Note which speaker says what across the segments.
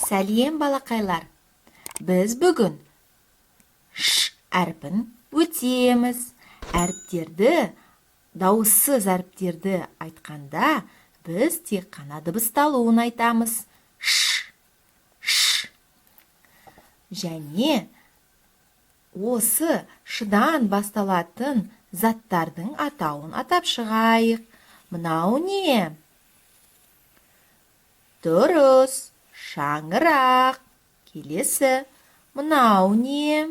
Speaker 1: Сәлем балақайлар. Біз бүгін ш әрпін өтеміз. Әріптерді, дауыссыз әріптерді айтқанда, біз тек қана дыбысталуын айтамыз. Ш, ш. Және осы шыдан басталатын заттардың атауын атап шығайық. Мынау не? Дұрыс, шаңырақ. Келесі, мынау не?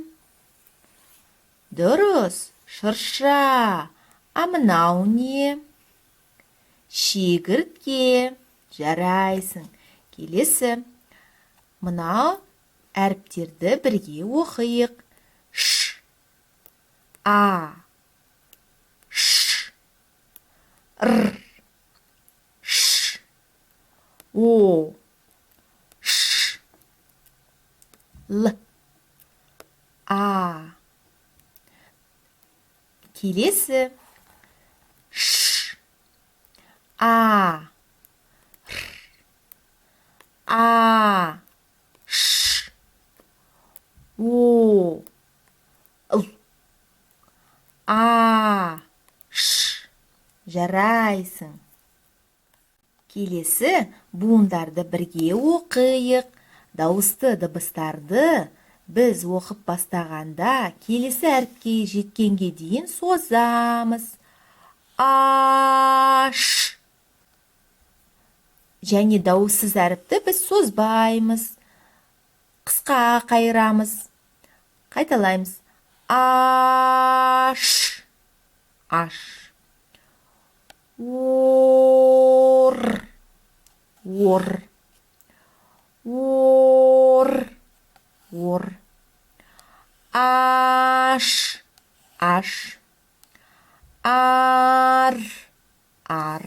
Speaker 1: Дұрыс, шырша. А мынау не? Шегіртке. Жарайсың. Келесі, мынау әріптерді бірге оқиық. Ш, а, ш, р, ш, о, ш, л, а. Келесі, ш, а, р, а, ш, о, л, а, ш. Жарайсың. Келесі буындарды бірге оқиық. Дауысты дыбыстарды біз оқып бастағанда келесі әріпке жеткенге дейін созамыз. Аш. Және дауыссыз әріпті біз созбаймыз. Қысқа қайырамыз. Қайталаймыз. Аш. Аш. Ор. Ор. Ор. Ор. Аш. Аш. Ар. Ар.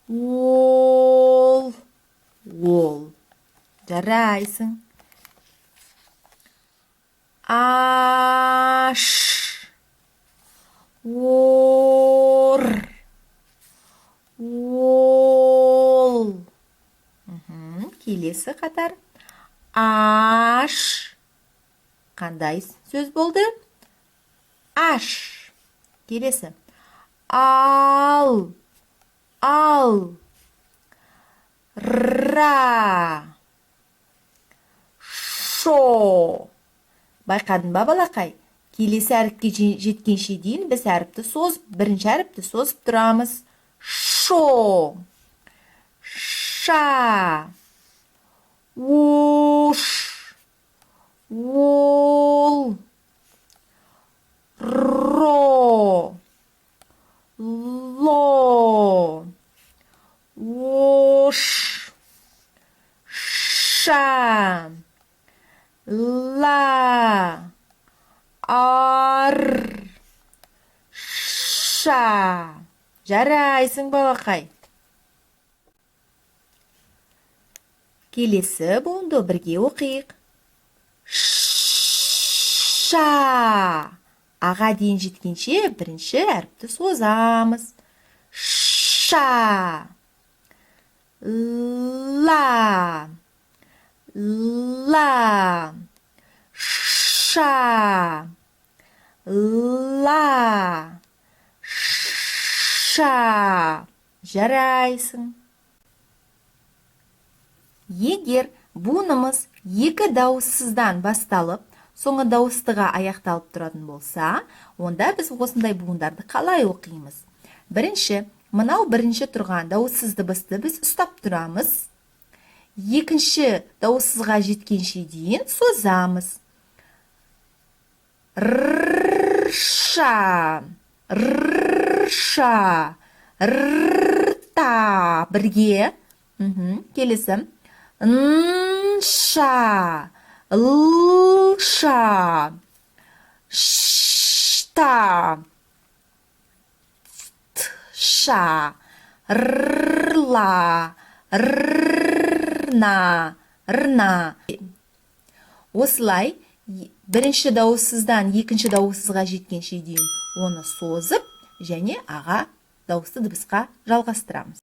Speaker 1: Ол. Ол. Жарайсың. Аш. Ор. Ол. Келесі қатар. Аш. Қандай сөз болды? Аш. Келесі. Ал. Ал. Ра. Шо. Байқадың ба балақай? Келесі әріпке жеткенше дейін біз әріпті созып, бірінші әріпті созып тұрамыз. Шо. Ша. Ош. Ол. Ро. Ло. Ош. Ша. Ла. Ар. Ша. Жарайсың балақай. Келесі буынды бірге оқиық. Ша. Аға дейін жеткенше бірінші әріпті созамыз. Ша. Ла. Ла. Ша. Ла. Ша. Жарайсың. Егер буынымыз екі дауыссыздан басталып, соңы дауыстыға аяқталып тұратын болса, онда біз осындай буындарды қалай оқимыз? Бірінші, мынау бірінші тұрған дауыссыз дыбысты біз ұстап тұрамыз. Екінші дауыссызға жеткенше дейін созамыз. Рша. Рша. Рта. Бірге. Келесі. Нша. Лша. Шта. Тша. Рла. Рна. Рна. Осылай бірінші дауыссыздан екінші дауыссызға жеткенше дейін оны созып, және аға дауысты дыбысқа жалғастырамыз.